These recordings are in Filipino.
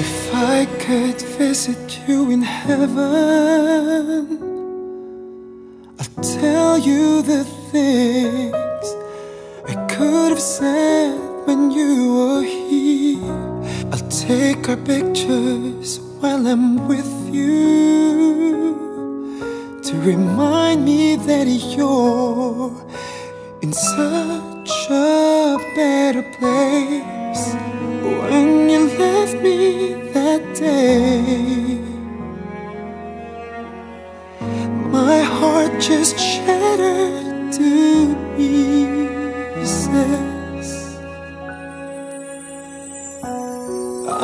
If I could visit you in heaven, I'll tell you the things I could have said when you were here. I'll take our pictures while I'm with you, to remind me that you're in such a better place. When you left me that day, my heart just shattered to pieces.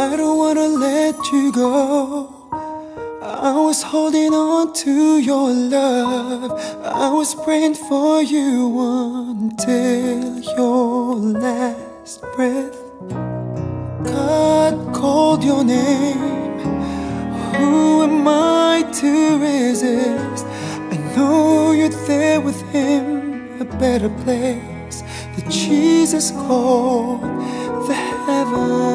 I don't wanna let you go. I was holding on to your love. I was praying for you until your last breath. God called your name. Who am I to resist? I know you're there with him, a better place that Jesus called the heaven.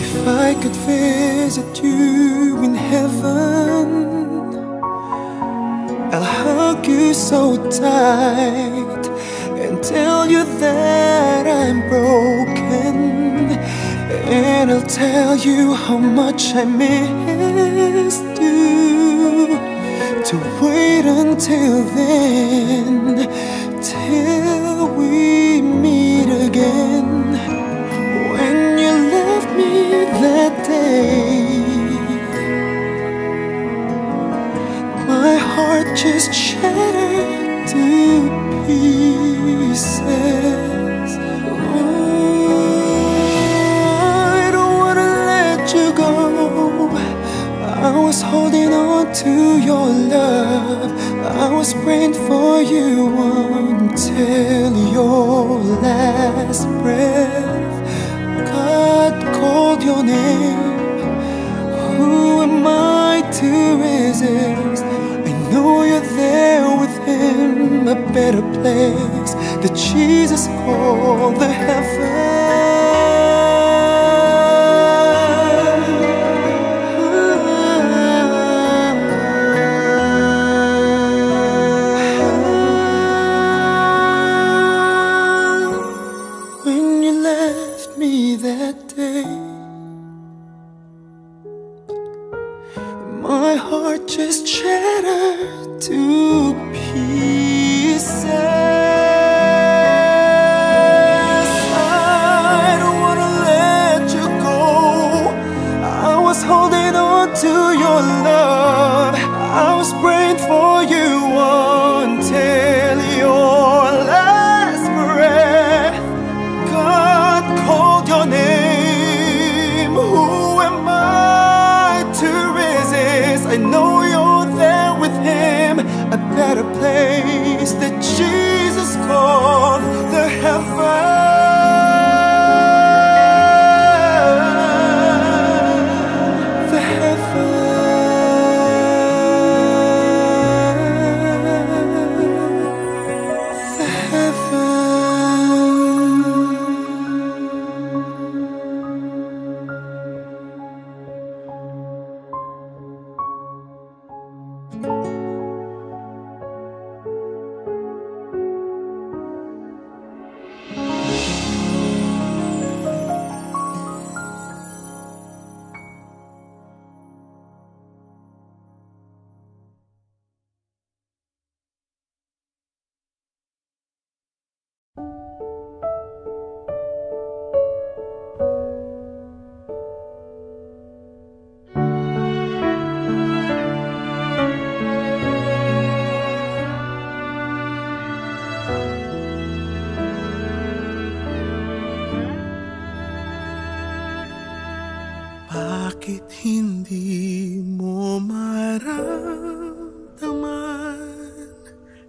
If I could visit you in heaven, I'll hug you so tight and tell you that I'm broken, and I'll tell you how much I missed you. To wait until then, till we meet again. When you left me that day, my heart just shattered to pieces. I don't wanna let you go. I was holding on to your love. I was praying for you until your last breath. God called your name. Who am I to resist? I know you're there with him, a better place that Jesus called the heaven. When you left me that day, my heart just shattered to pieces. I don't wanna let you go. I was holding on to your love. I was praying for you until your last breath. God called your name. Who am I to resist? I know you're there with him, a better place that Jesus called the heaven. The heaven. The heaven.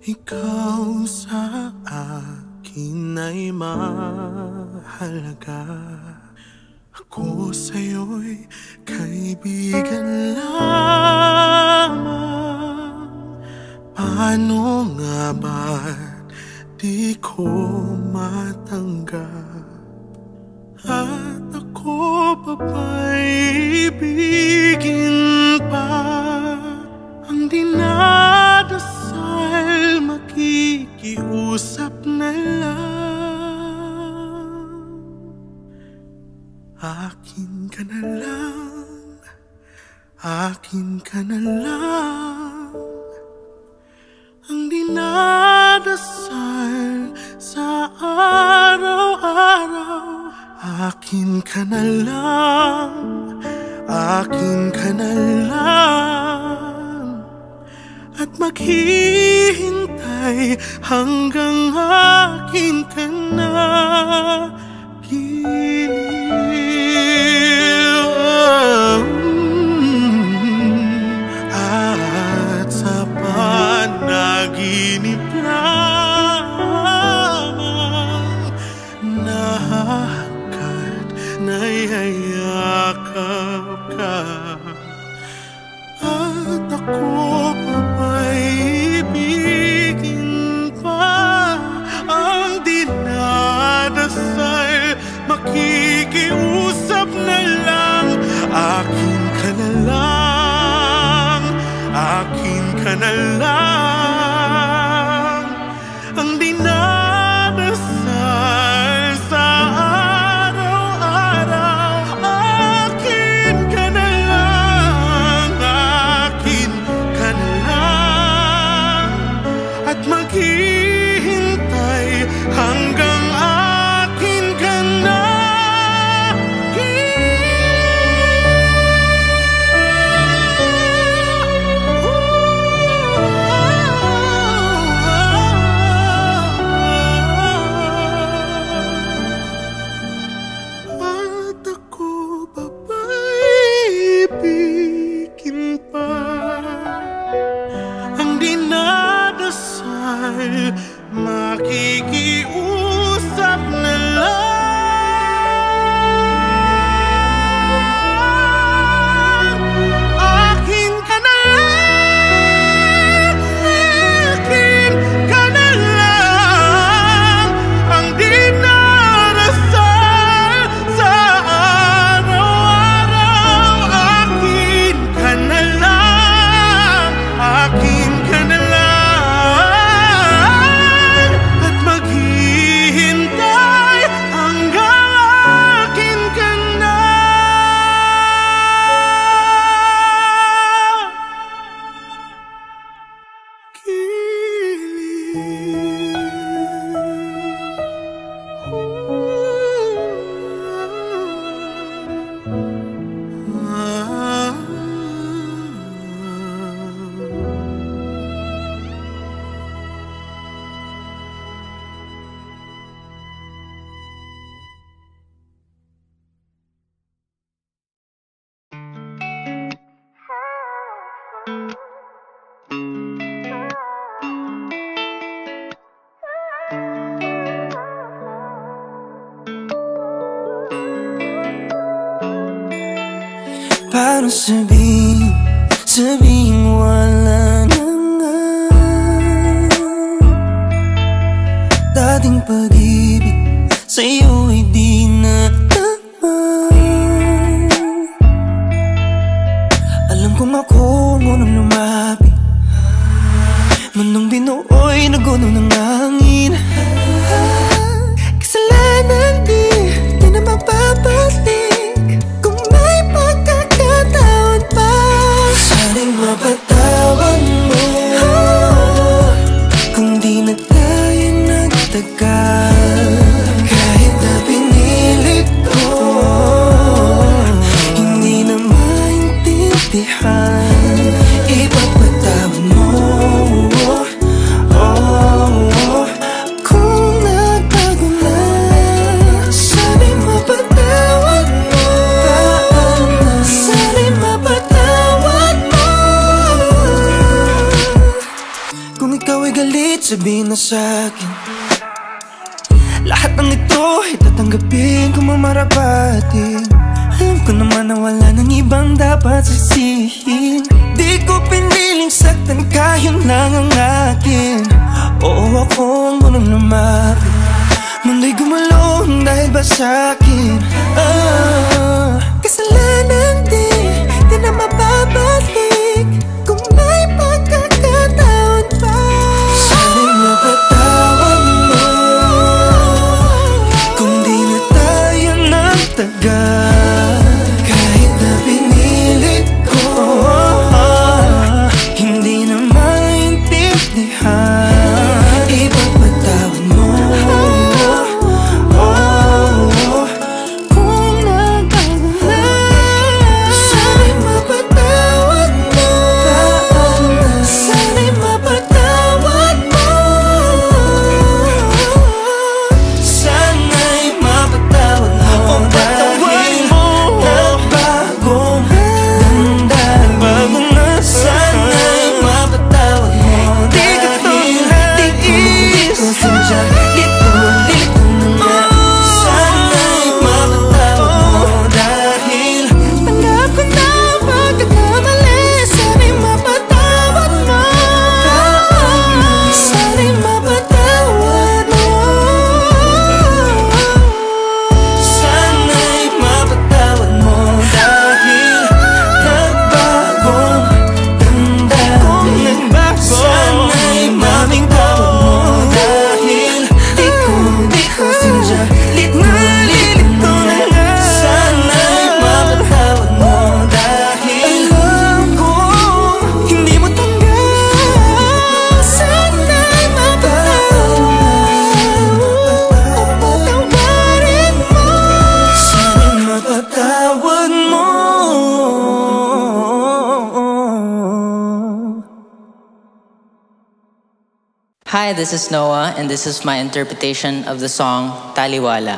Ikaw sa akin ay mahalaga. Ako sa'yo'y kaibigan lamang. Paano nga ba't di ko matanggap? At ako pa ba'y ibigin pa? Ang dinadasal makikiusap na lang. Akin ka na lang, akin ka na lang. Ang dinadasal sa araw-araw. Akin ka na lang, akin ka na lang. At maghihintay hanggang akin ka na at sa panaginip lamang nahahagat, nayayakap ka. At ako pa ba'y ibigin pa? Ang dinadasal makikiusap na lang. Akin ka na lang, akin ka na lang. Ang dinadasal sa araw-araw. Akin ka na lang, akin ka na lang. At maghihintay hanggang akin ka na. At ako pa ba'y ibigin pa? Ang dinadasal makikiusap na lang. Akin ka na lang, akin ka na lang. Ang dinarasal sa araw-araw. Akin ka na lang, akin ka na lang. At maghihintay hanggang akin ka na. Paano sabihin wala na nga? Dating pag-ibig sa'yo'y di na naman. Alam kong ako ngunang lumapit, mundong binuoy naguno ng hangin. Kasalanan di na mapapalik. Mapatawad mo kung di na tayo nagtagal. Kahit na pinilit ko, hindi na maintindihan. Ipapatawad mo, oh, oh, oh. ikaw ay galit, sabihin na sa'kin. Lahat ng ito ay tatanggapin kung mamarapatin. Alam ko naman na wala nang ibang dapat sisihin. Di ko piniling saktan ka, yun lang ang akin. Oo, ako ang unang lumapit. Mundo'y gumulong dahil ba sa'kin? Kasalanan di na mababalik. Kung may pagkakataon pa, sana'y mapatawad mo. Kung di na tayo nagtagal, kahit na pinilit ko, hindi na maintindihan. Ipagpatawad mo. Kung nagkakalat, sana'y mapatawad mo. Sana'y mapatawad mo. Sana'y mapatawad mo. Dahil nagbagong dahan-dahan na. Sana'y mapatawad mo. Di ko to nais, sinadya, lito na nga. Sana'y mapatawad mo. Dahil alam ko na pagkakamali. Sana'y mapatawad mo. Sana'y mapatawad mo. Sana'y mapatawad mo. Dahil nagbagong damdamin. Sana'y mapatawad mo. Dahil di ko sinadya, lito na nga. Sana'y mapatawad mo. Dahil alam ko hindi mo tanggap. Sana'y mapatawad mo. Patawarin mo. Sana'y mapatawad mo. Hi, this is Noah, and this is my interpretation of the song Taliwala.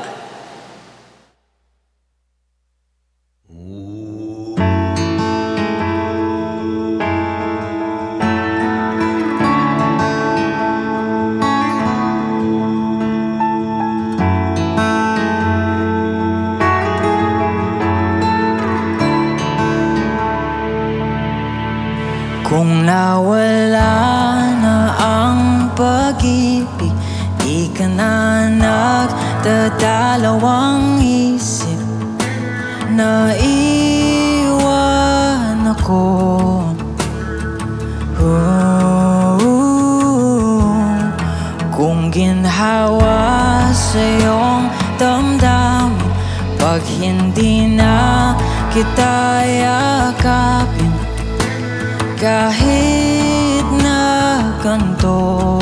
Kung nawala na ang pag-ibig, di ka na nagdadalawang isip. Naiwan ako. Kung ginhawa sa iyong damdamin, pag hindi na kita yakapin, kahit na ganito,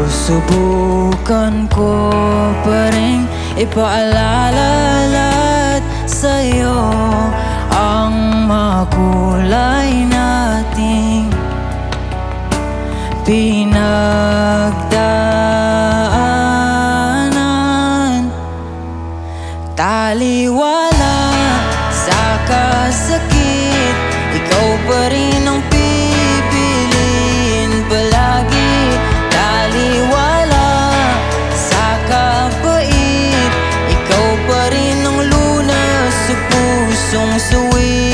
susubukan ko pa rin ipaalala sa'yo ang makulay nating pinagdaanan. Taliwala sa kasakit, ikaw pa rin ang pipiliin palagi. Taliwala sa kapait, ikaw pa rin ang lunas sa pusong suwi.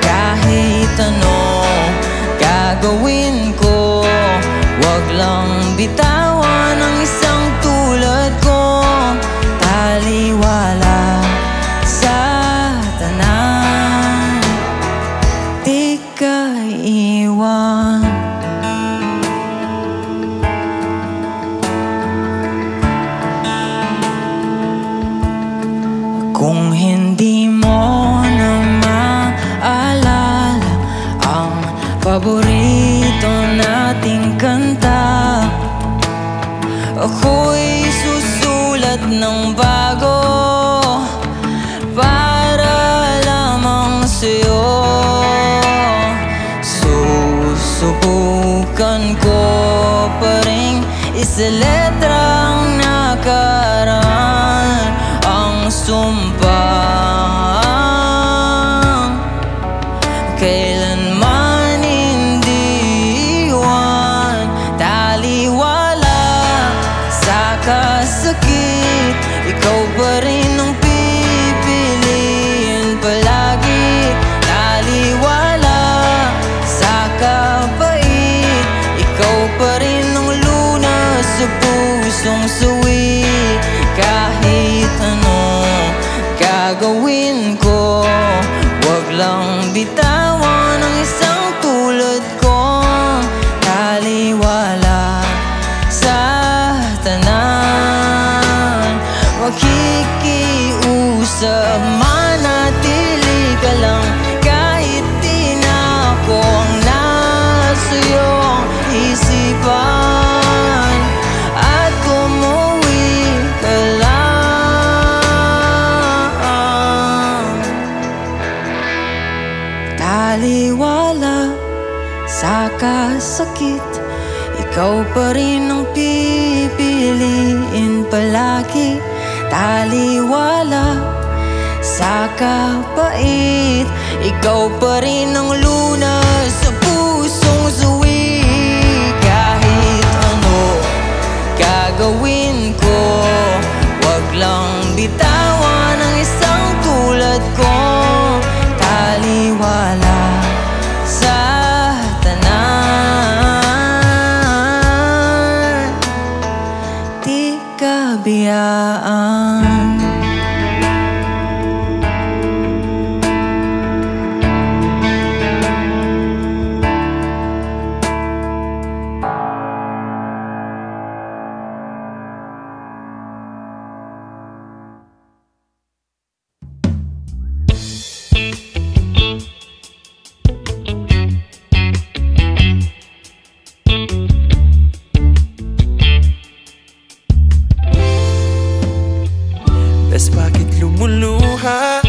Kahit ano gagawin ko, wag lang bitawan ang isang tulad ko. Taliwala sa tanan, di ka iwan. Kung hindi mo na maalala ang paborito nating kanta, ako'y susulat ng bago para lamang sa'yo. Susubukan ko pa rin isa letrang nakaraan ang sumpa. pusong suwi. Kahit ano gagawin ko, wag lang bitawan ang isang tulad ko. Taliwala sa tanan, makikiusap, manatili ka lang. Kahit di na ako ang nasa iyong isipan, at umuwi ka lang. Taliwala sa kasakit, ikaw pa rin ang pipiliin palagi. Taliwala sa kapait, ikaw pa rin ang lunas sa pusong suwi. Kahit ano gagawin ko, wag lang bitawan ang isang tulad ko. Taliwala sa tanan, di ka biyaan. Bakit lumuluha?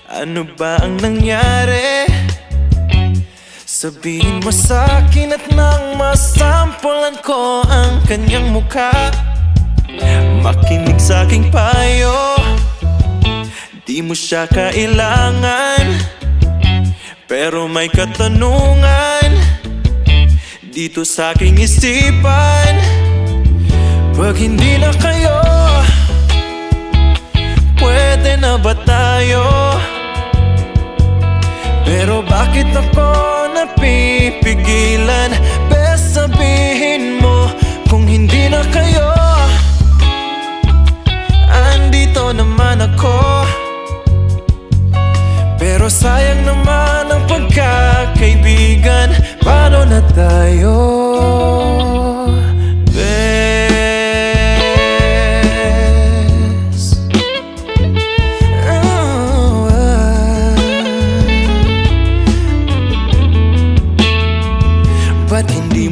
Ano ba ang nangyari? Sabihin mo sa'kin at nang masampulan ko ang kanyang mukha. Makinig sa'king payo, di mo siya kailangan. Pero may katanungan dito sa'king isipan. Pag hindi na kayo, pwede na ba tayo? Pero bakit ako napipigilan? Best sabihin mo kung hindi na kayo. Andito naman ako, pero sayang naman ang pagkakaibigan. Paano na tayo?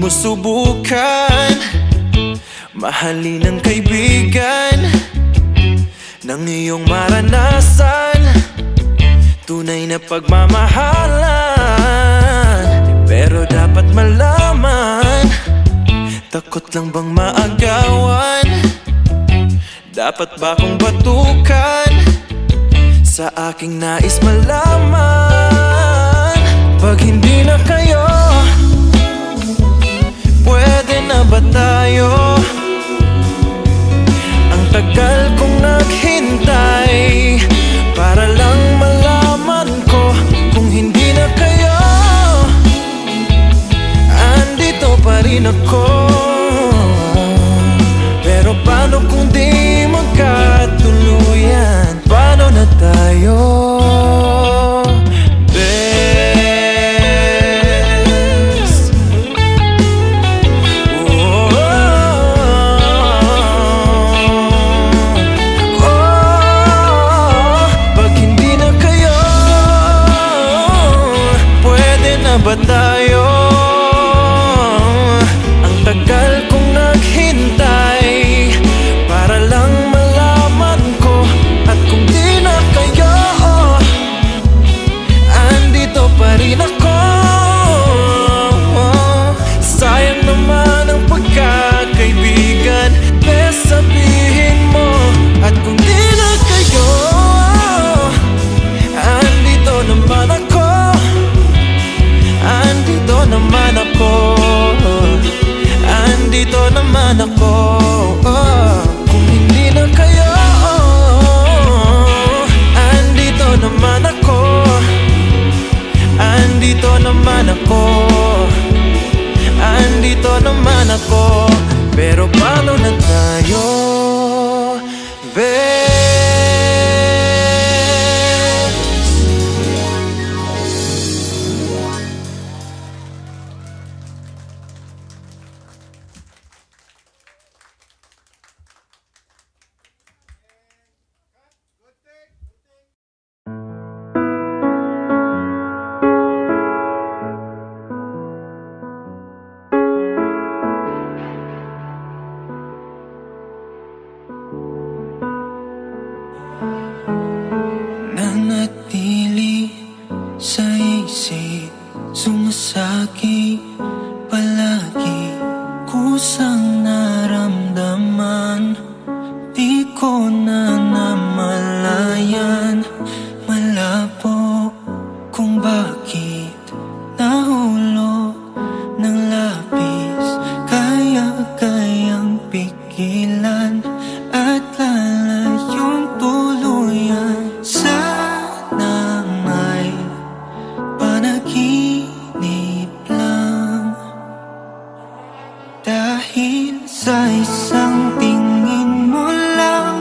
Subukan mahalin ang kaibigan ng iyong maranasan, tunay na pagmamahalan. Pero dapat malaman, takot lang bang maagawan? Dapat ba kong batukan sa aking nais malaman? Pag hindi na kayo, pwede na ba tayo? Ang tagal kong naghintay para lang malaman ko kung hindi na kayo. Andito pa rin ako, pero paano kung di magkatuluyan? Paano na tayo? Ba tayo? Ang tagal kong naghintay para lang malaman ko. At kung di na kayo, andito pa rin ako. Sayang naman ang pagkakaibigan. Best sabihin mo. At kung di na kayo, andito naman ako. Andito naman ako, andito naman ako. Kung hindi na kayo, andito naman ako. Andito naman ako, andito naman ako. Pero paano na nananatili sa isip, sumasakit palagi, kusang naramdaman, di ko na namalayan. Malabo kung bakit nahulog ng labis, kaya-kayang pigilan at lalayong tuluyan. Sana may panaginip lang, dahil sa isang tingin mo lang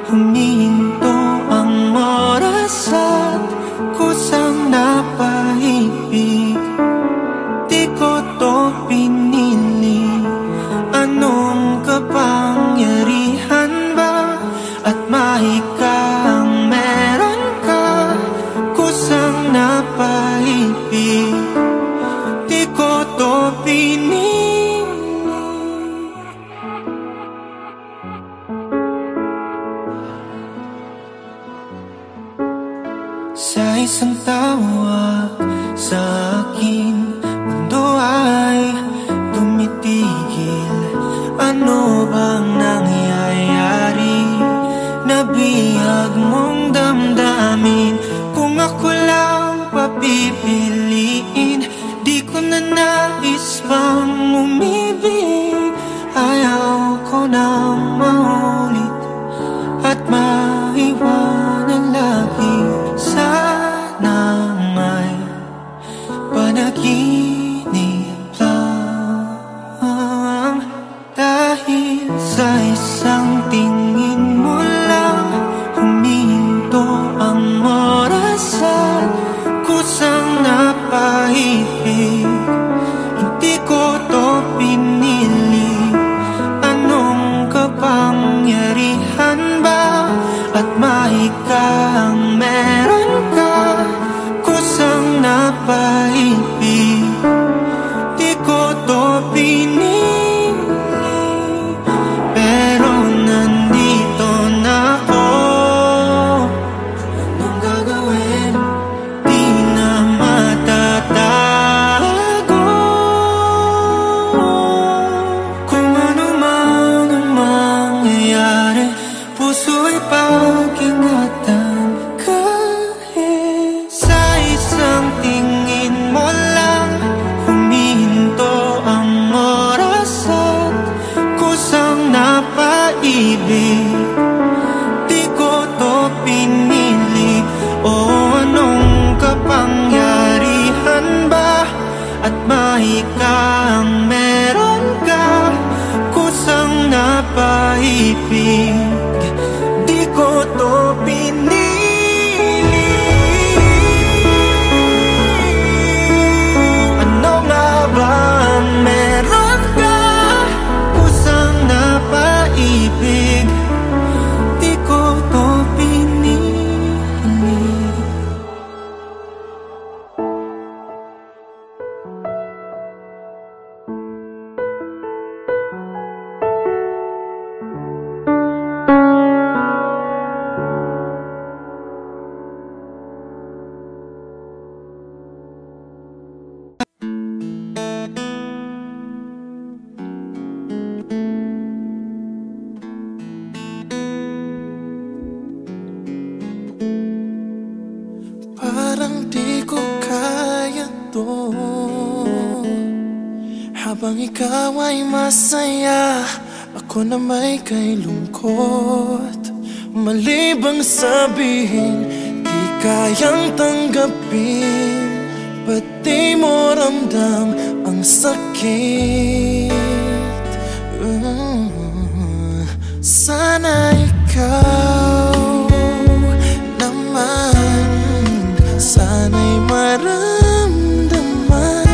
huminto ang oras at kusang napaibig. Di ko to pinili, anong kapangyarihan ba at mahikang meron ka, kusang napaibig. Di ko to pinili. Sa isang tawag sa akin, mundo ay tumitigil. Ano bang nangyayari? Nabihag mong damdamin. Kung ako lang papipiliin, di ko na nais pang umibig. Ayaw ko nang maulit at maiwanan lagi. Sana may panaginip lang, dahil sa isang tingin mo lang huminto ang oras at kusang napaibig. Hindi ko to pinili, anong kapangyarihan ba at mahikang meron ka, kusang napaibig. Di ko to pinili, pero nandito na ako. Anong gagawin? Di na matatago. Kung ano man ang mangyayari, puso'y pag-ingatan. Kahit sa isang tingin mo lang huminto ang oras at kusang napaibig. Di ko to pinili, o anong kapangyarihan ba at mahikang meron ka, kusang napaibig. Di ko to pinili. Ano nga ba ang meron ka, kusang napaibig. Di ko to pinili. Parang di ko kaya to, habang ikaw ay masaya, ako na may kay lungkot. Mali bang sabihin, di kayang tanggapin, pati mo ramdam ang sakit. Sana ikaw naman, sana'y maramdaman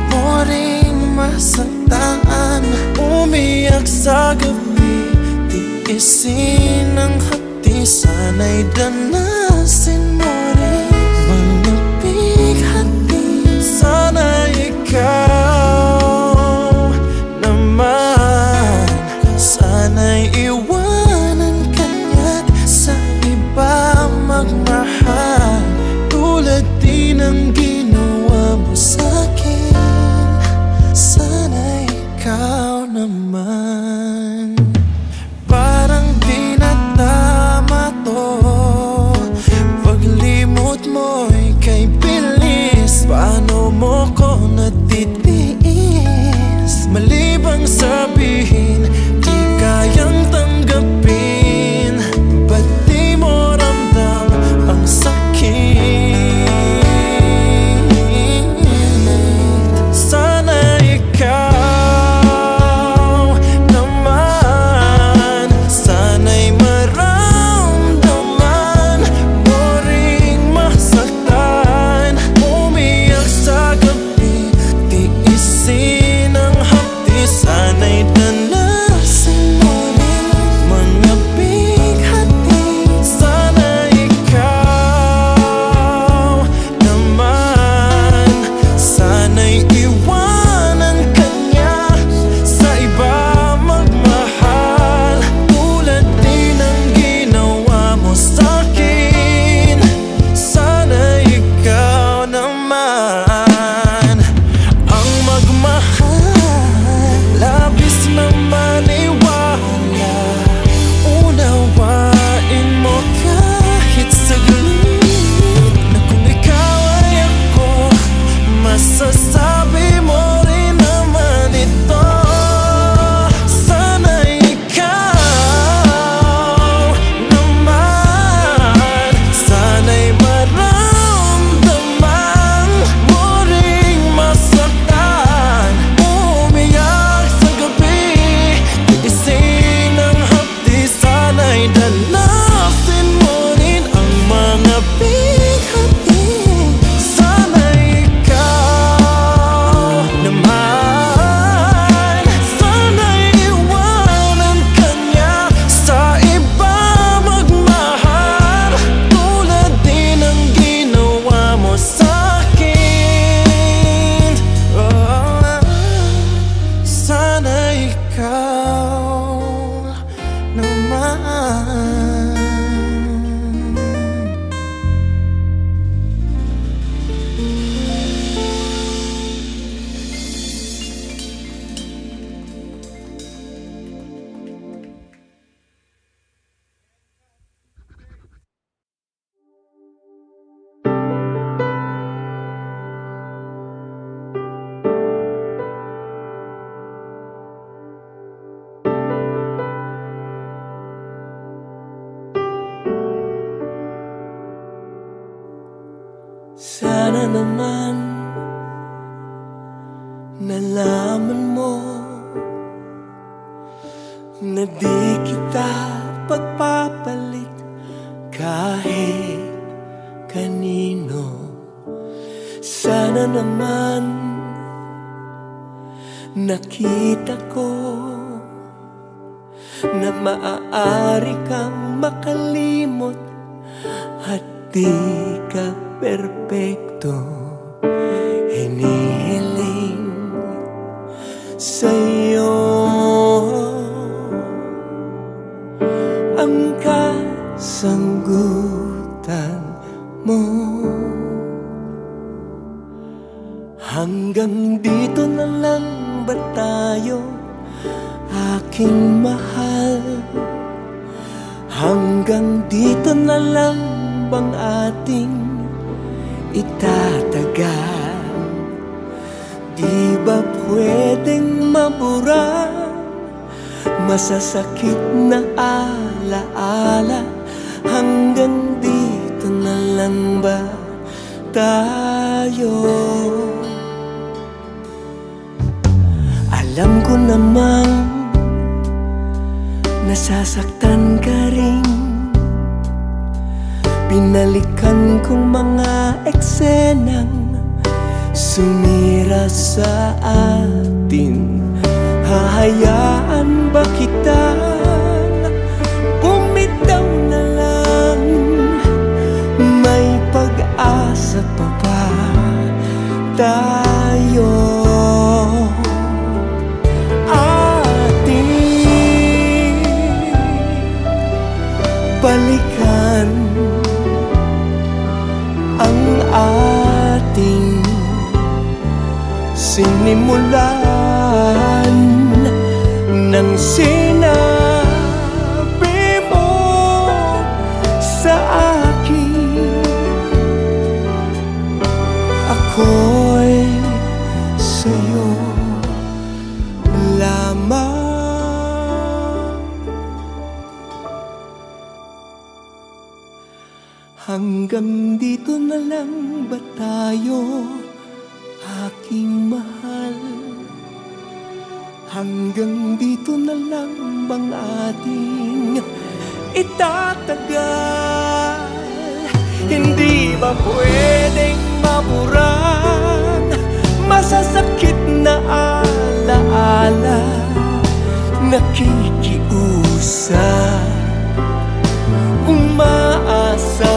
mo ring masaktan. Umiyak sa gabi, tiisin ang hati, sana'y danasin mo rin mga bighati. Sana ikaw naman, sana'y iwanan ka niya't sa iba magmahal. Sana naman nalaman mo na di kita pagpapalit kahit kanino. Sana naman nakita ko na maaari kang makalimot at di ka perpekto. Hinihiling sa'yo ang kasagutan mo. Hanggang dito na lang ba tayo, aking mahal? Hanggang dito na lang bang ating itatagal? Di ba pwedeng mabura masasakit na alaala? Hanggang dito na lang ba tayo? Alam ko namang nasasaktan ka rin. Binalikan kong mga eksenang sumira sa atin. Hahayaan ba kitang bumitaw na lang? May pag-asa pa ba tayo? Balikan ang ating sinimulan ng sinabi mo sa akin. Ako'y sa'yo lamang. Hanggang dito na lang ba tayo, aking mahal? Hanggang dito na lang bang ating itatagal? Hindi ba pwedeng maburang masasakit na alaala? Nakikiusap, umaasa,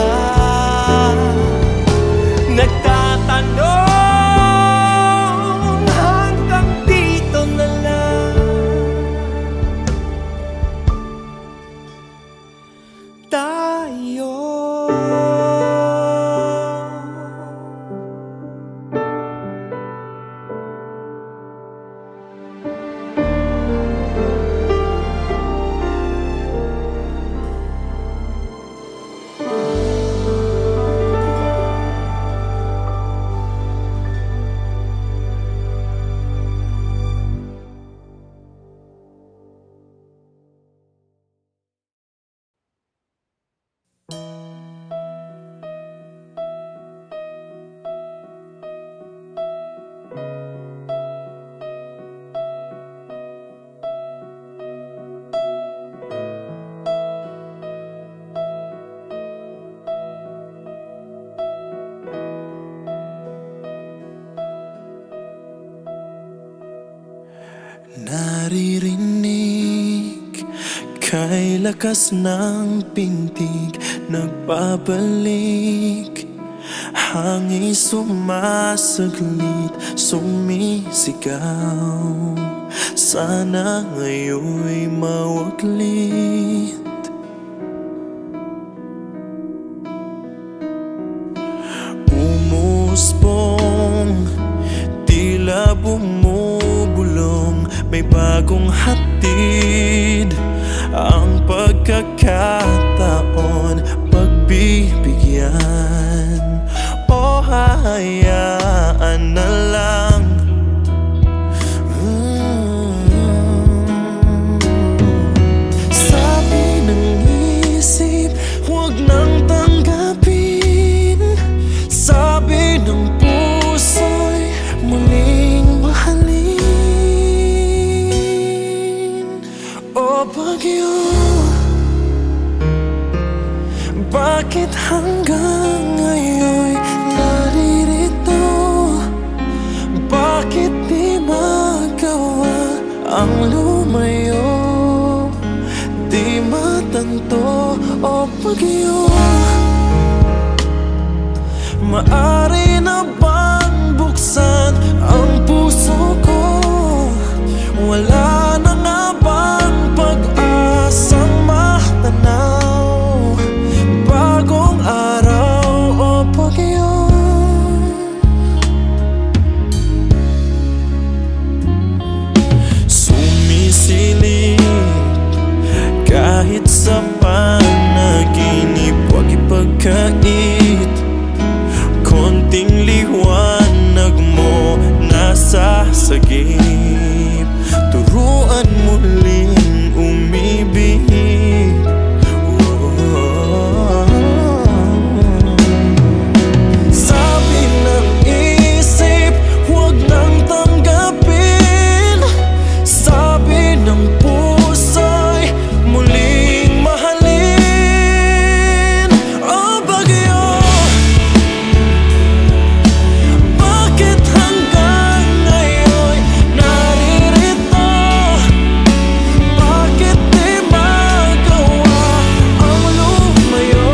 nagtatanong, hanggang dito na lang tayo. Naririnig kay lakas ng pintig, nagbabalik, hangin sumasaglit, sumisigaw. Sana ngayon'y mawaglit. Umusbong, tila bumubulong, may bagong hatid ang pagkakataon, pagbibigyan o hahayaan na lang. Sabi ng isip, huwag nang tanggapin. Sabi Maaari na bang buksan ang puso ko? Wala na nga bang pag-asang matanaw? Bagong araw o pag-iyo? Sumisilip kahit sa panaginip, huwag ipagkait. Konting liwanag mo nasa sagip, turuan muling umibig. Sabi ng isip, huwag nang tanggapin. Sabi ng puso'y muling mahalin. O bagyo, bakit hanggang ngayon naririto? Bakit di magawa ang lumayo?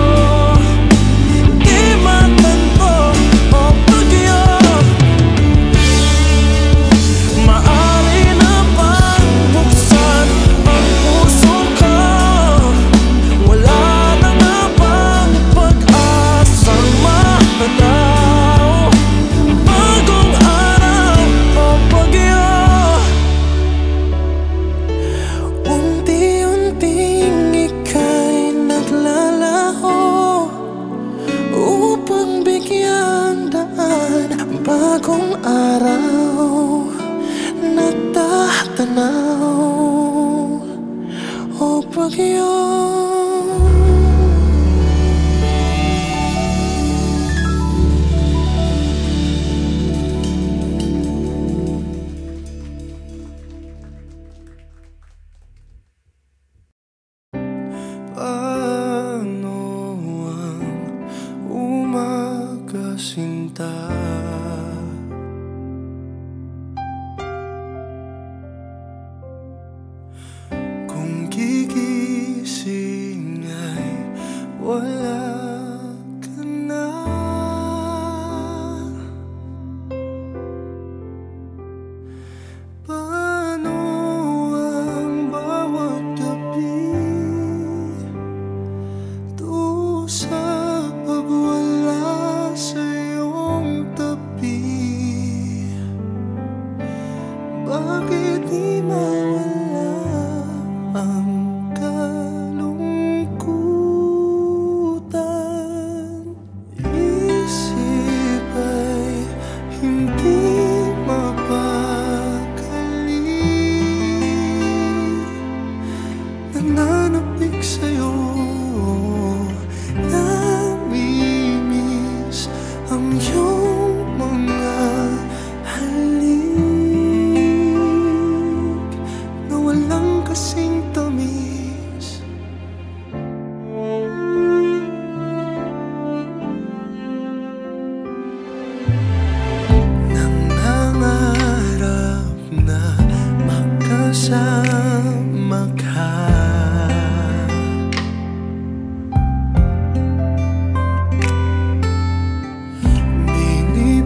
Di matanto, o bagyo. Maaari na bang buksan ang puso ko? Wala na nga bang pag-asang matanaw? Bagong araw o bagyo? Unti-unting ika'y naglalaho upang bigyang daan. Bagong araw natatanaw o bagyo? Paano ang umaga, sinta? Kung gigising ay wala ka na. Paano ang bawat gabi dusa pag wala sa iyong tabi? Bakit di mawala ang kalungkutan? Isip ay hindi mapakali, nananapik sa'yo, namimiss ang iyong mga halik na walang kasing tamis. Nangangarap na makasama ka,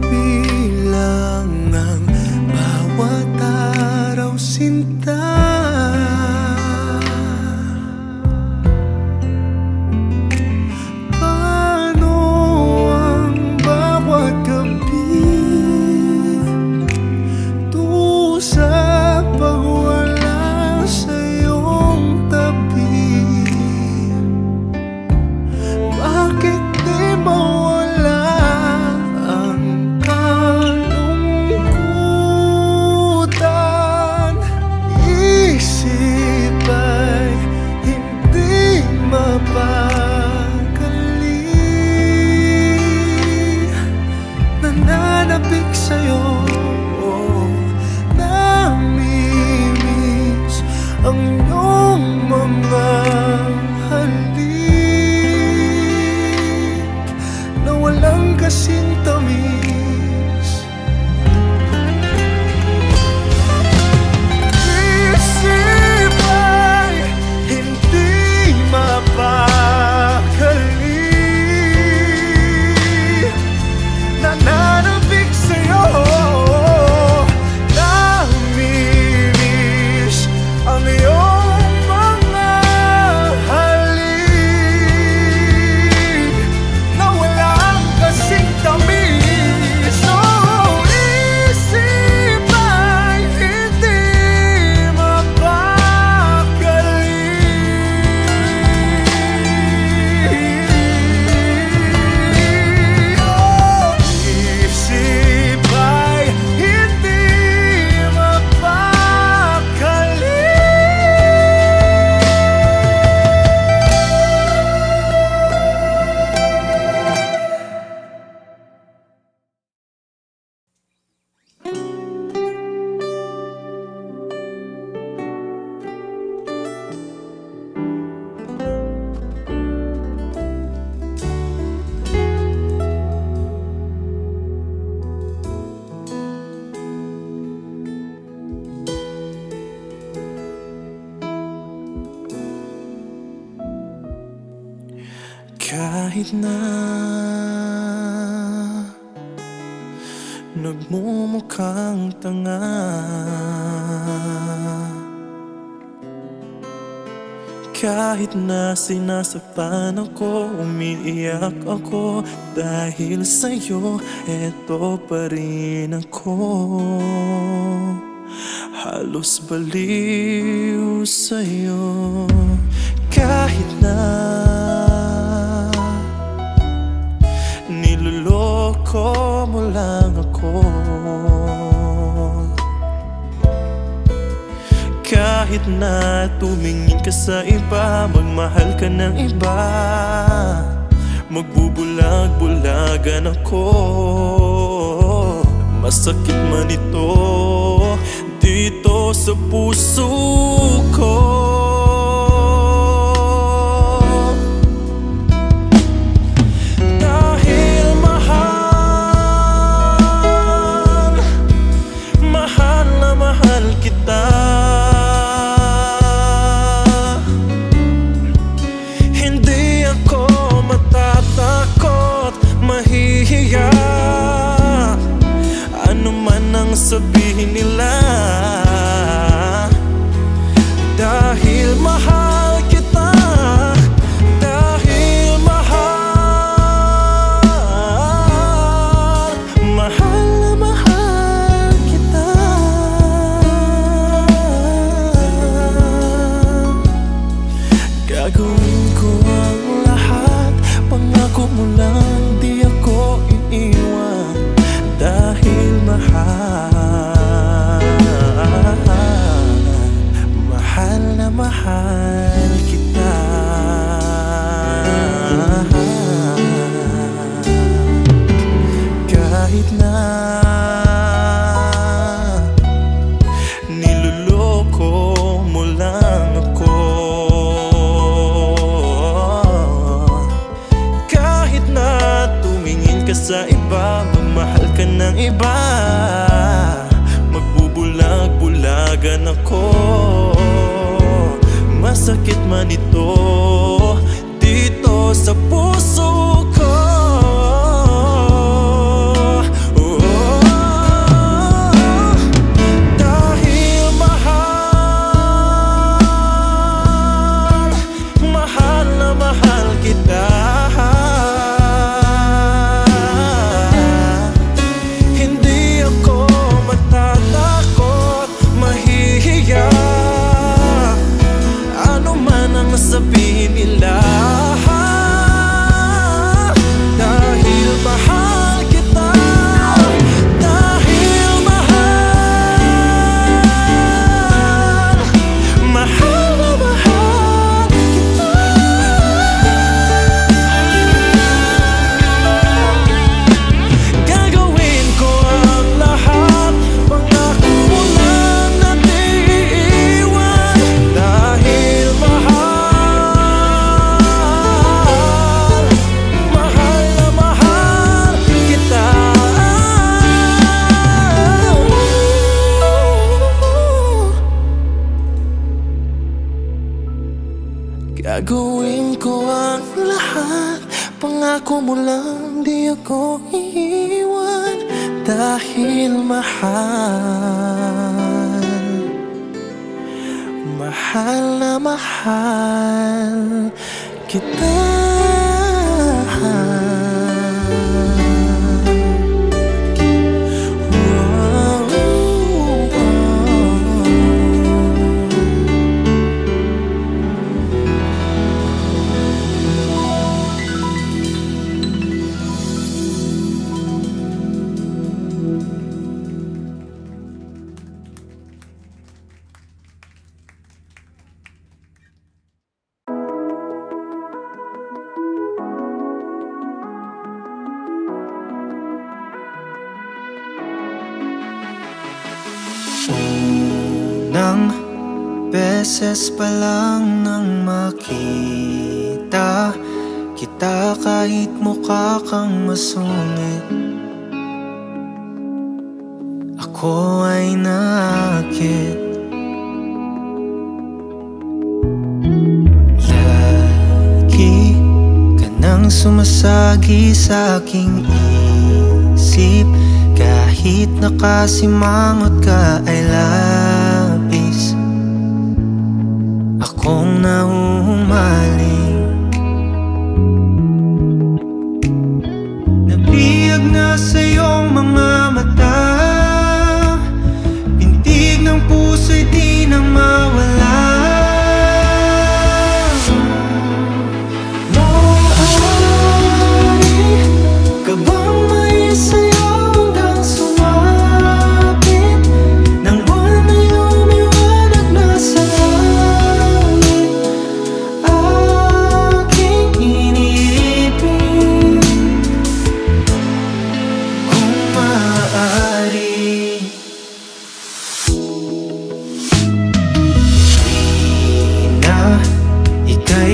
binibilang ang bawat araw, sinta. Paano ang bawat gabi dusa pag wala Kahit na nagmumukhang tanga, kahit na sinasaktan ako, umiiyak ako, dahil sa'yo, eto pa rin ako. Halos baliw sa'yo. Kahit na niloloko mo lang ako, kahit na tumingin ka sa iba, magmahal ka ng iba, magbubulag-bulagan ako. Masakit man ito dito sa puso ko. Dahil mahal, mahal na mahal kita, hindi ako matatakot, mahihiya ano man ang sabihin nila. Dahil mahal kita, dahil mahal, mahal na mahal kita. Gagawin ko ang lahat, pangako mo lang di ako iiwan. Dahil mahal, mahal na mahal kita. Kahit na niloloko mo lang ako, kahit na tumingin ka sa iba, magmahal ka ng iba, magbubulag-bulagan ako. Masakit man ito dito sa puso ko. Dahil mahal, mahal na mahal kita. Sabihin nila, dahil mahal kita, dahil mahal, mahal na mahal kita. Gagawin ko ang lahat, pangako mo lang na di iiwan. Dahil mahal, gagawin ko ang lahat, pangako mo lang di ako iiwan. Dahil mahal, mahal na mahal kita. Unang beses pa lang nang makita kita, kahit mukha kang masungit, ako ay naakit. Lagi ka nang sumasagi sa aking isip. Kahit nakasimangot ka ay labis akong nahuhumaling. Nabiyag na sa iyong mga mata, pintig ng puso'y di na mawala.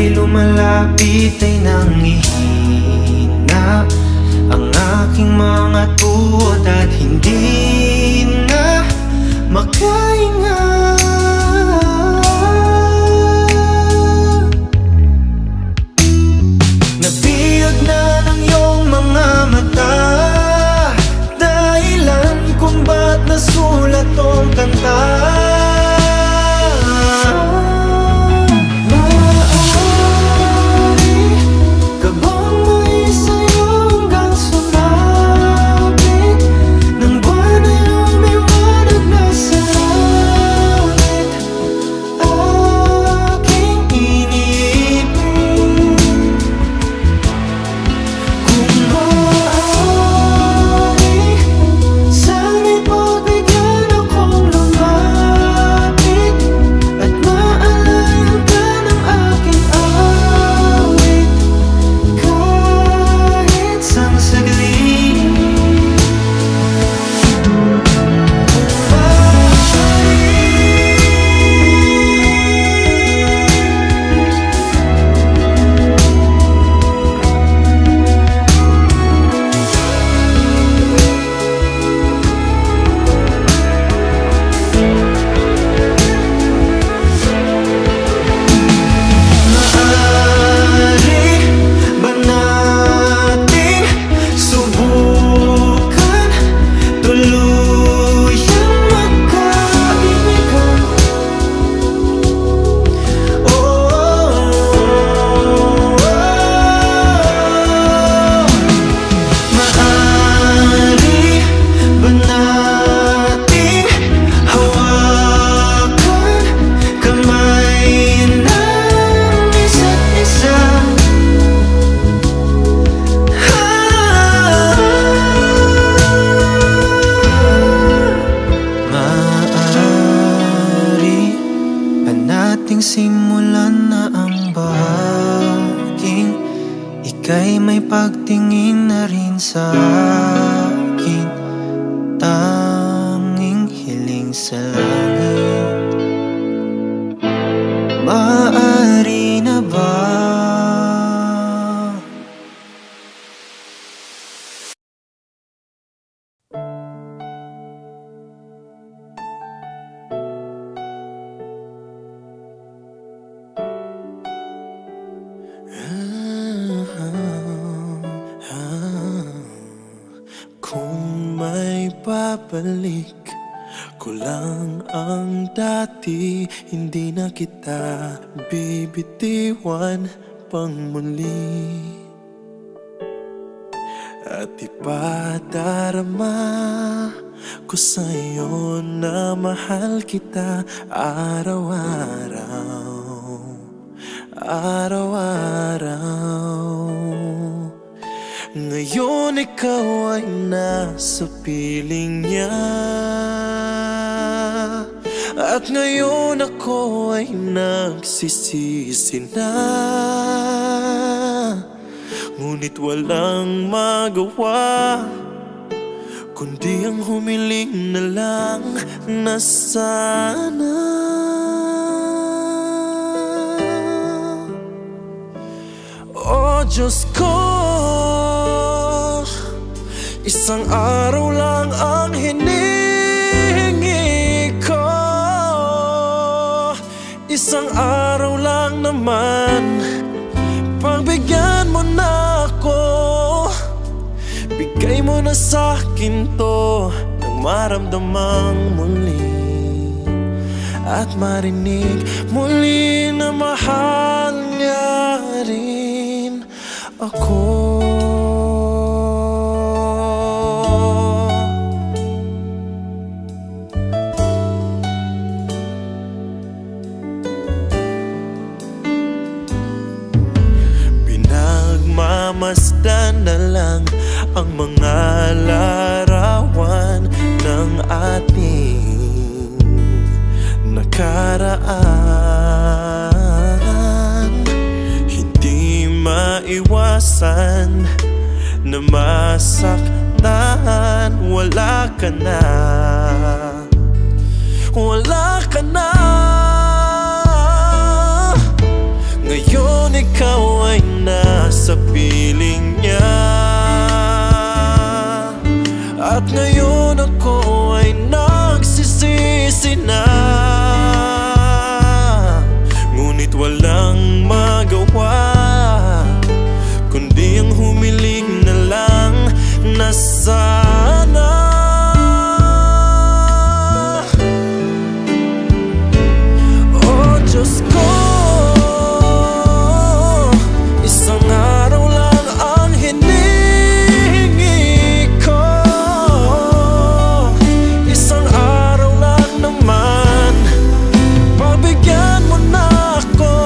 Lumalapit ay nangihina ang aking mga tuod at hindi na makahinga. Nabiyag na ng iyong mga mata, dahilan kung ba't nasulat tong kanta. Simulan na ang bahaging ika'y may pagtingin na rin sa akin. Tanging hiling sa langit, maaari na ba? Kung may babalik ko lang ang dati, hindi na kita bibitiwan pang muli. At ipadarama ko sa'yo na mahal kita araw-araw, araw-araw. Ngayon ikaw ay nasa piling niya, at ngayon ako ay nagsisisi na. Ngunit walang magawa kundi ang humiling na lang na sana oh Diyos ko, isang araw lang ang hinihingi ko. Isang araw lang naman, pagbigyan mo na ako. Bigay mo na sa'kin to nang maramdamang muli at marinig muli na mahal niya rin ako. Pinagmamasdan na lang ang mga larawan ng ating nakaraan. Hindi maiwasan na masaktan. Wala ka na, wala ka na. Ngayon ikaw ay nasa piling niya, at ngayon ako ay nagsisisi na. Ngunit walang magawa kundi ang humiling na lang na sana oh Diyos ko, isang araw lang ang hinihingi ko. Isang araw lang naman, pagbigyan mo na ako.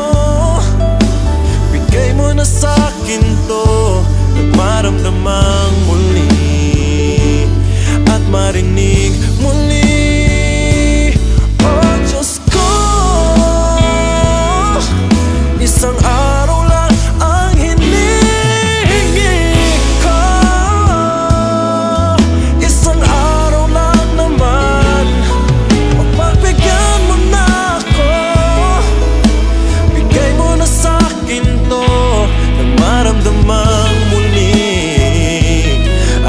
Bigay mo na sa'kin to at maramdamang muli at marinig muli. Oh Diyos ko, isang araw lang ang hinihingi ko. Isang araw lang naman, pagbigyan mo na ako. Bigay mo na sa'kin to nang maramdamang muli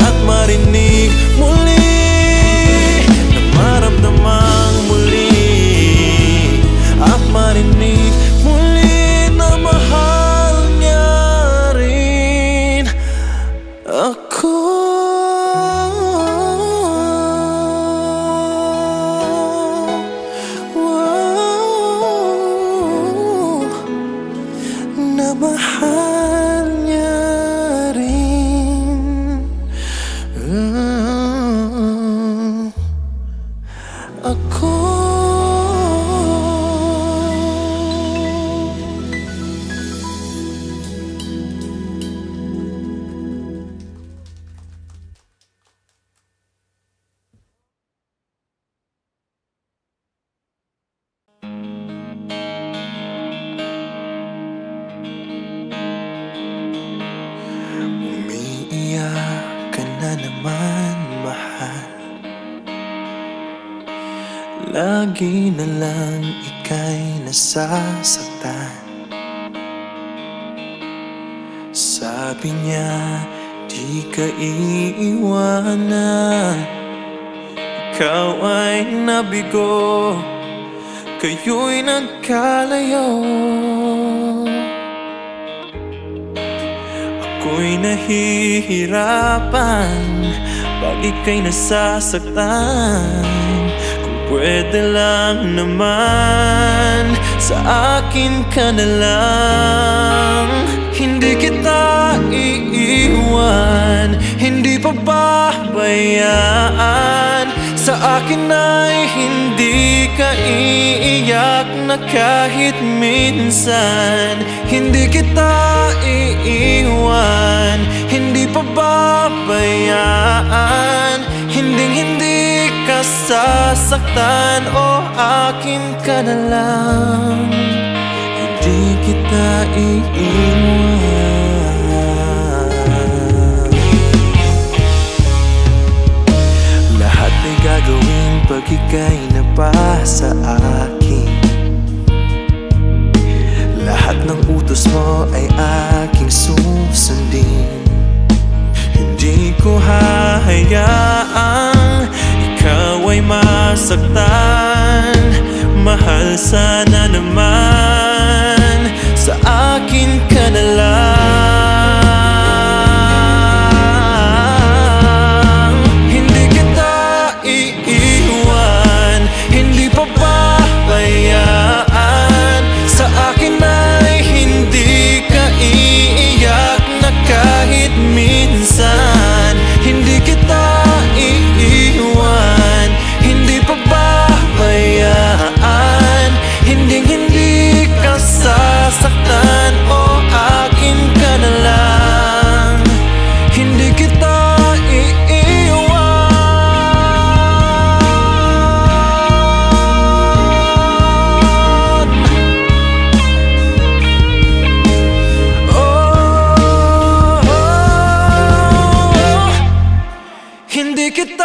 at marinig muli. Nang maramdamang muli at marinig muli na mahal niya rin ako. Wow, na mahal niya rin ako. Umiiyak ka na naman, mahal. Lagi na lang ika'y nasasaktan. Sabi niya, di ka iiwanan. Ikaw ay nabigo, kayo'y nagkalayo. Ako'y nahihirapan pag ika'y nasasaktan. Kung pwede lang naman, sa akin ka na lang. Hindi kita iiwan, hindi pababayaan. Sa akin ay hindi ka iiyak na kahit minsan. Hindi kita iiwan, hindi pababayaan. Hinding-hindi ka sasaktan, o akin ka na lang. Hindi kita iiwan. Lahat ay gagawin pag ika'y napasa akin. Lahat ng utos mo ay aking susundin. Hindi ko hahayaang ikaw ay masaktan. Mahal, sana naman sa akin ka na lang.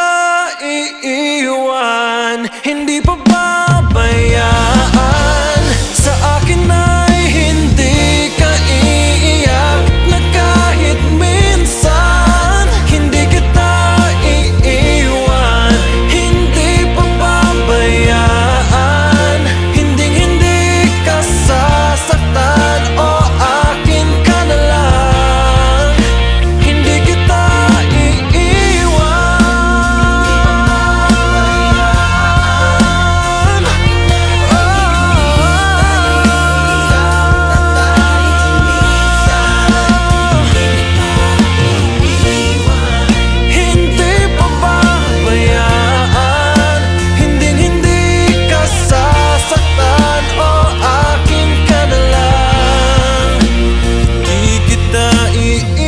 kita iiwan, hindi pababayaan. Sa akin ay hindi ka iiyak, na kahit minsan hindi kita iiwan, hindi pababayaan. Hindi ka sasaktan, o akin ka na lang, hindi kita iiwan. Hindi pababayaan, hindi ka sasaktan, o akin ka na lang, di kita iiwan.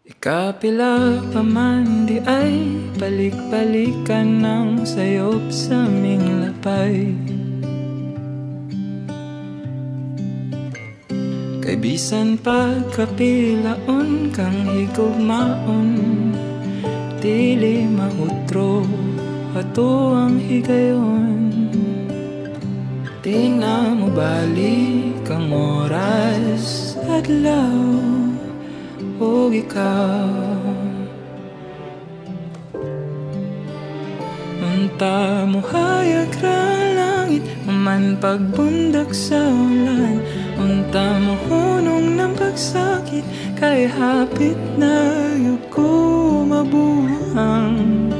Ikapila pa man di ay balik-balikan ng sayop sa aming lapay. Kay bisan pagkapilaon kang higugmaon, dili mahutro ato ang higayon. Di na mo balik ang oras adlaw o ikaw. Unta mo hayag ra langit, man pagbundak sa ulan. Unta mo hunong ng pagsakit, kay hapit na yung ko mabuhang.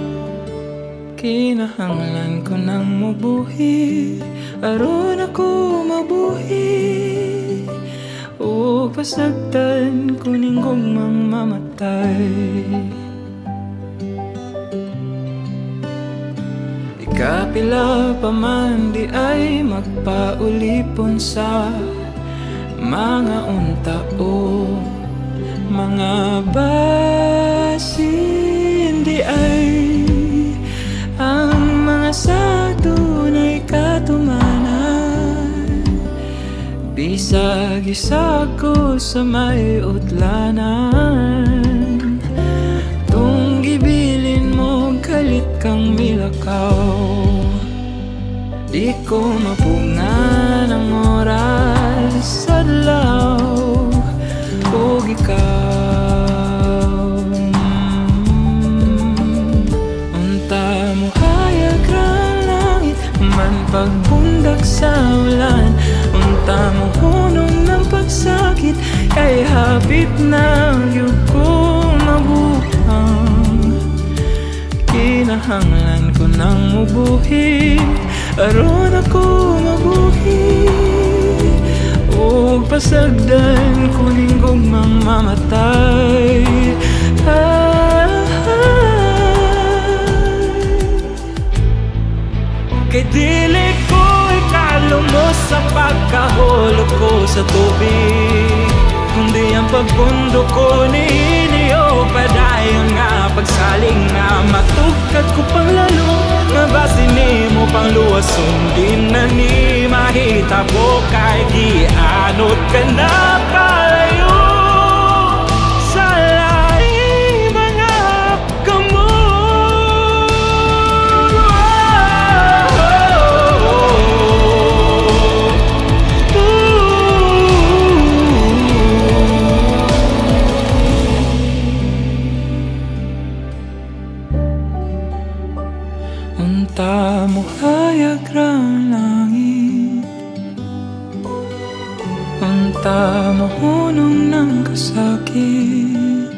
Kinahanglan ko nang mabuhi, aron ako mabuhi. O pasagdan ko ning gugmang mamatay. Ikapila pa man di ay magpaulipon sa mga unta o mga basin. Di ay ang mga sadunay katumanan, bisag isa ko sa may utlanan. Tung gibilin mo kalit kang milakaw, di ko mapungan ang oras adlaw o ikaw. Unta mo hayag ra langit, man pagbundak sa ulan. Unta mo hunong ng pagsakit, kay hapit na yung ko mabuhang. Kinahanglan ko nang mabuhi, aron ako mabuhi. O pasagdan ko ning gugmang mamatay. Kay dili ko ikalumos sa pagkahulog ko sa tubig, kundi ang pagpundo ko ni Inyo. Padayon nga pagsaling nga matugkad ko pang lalo, nga basin ni mo pang luwason. Di na ni mahitabo, kay gianot ka na kalayo sa laing mga kamot. Unta mo hayag ra langit, unta mo hunong ng kasakit.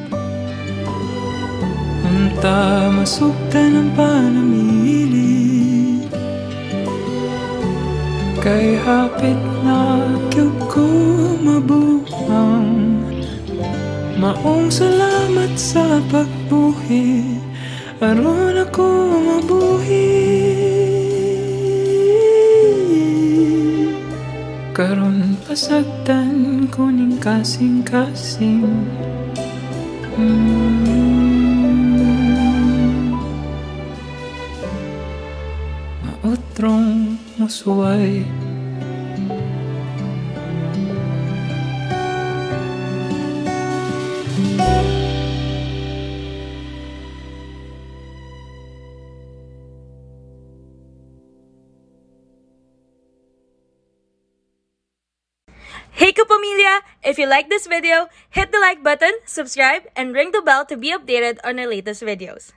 Unta masugdan ang panamili, kay hapit na gyud ko mabuhang. Maong salamat sa pagbuhi, aron ako mabuhi. Karon pasagdan ko ning kasing-kasing, Outrong musuway. Hey Kapamilya! If you like this video, hit the like button, subscribe, and ring the bell to be updated on our latest videos.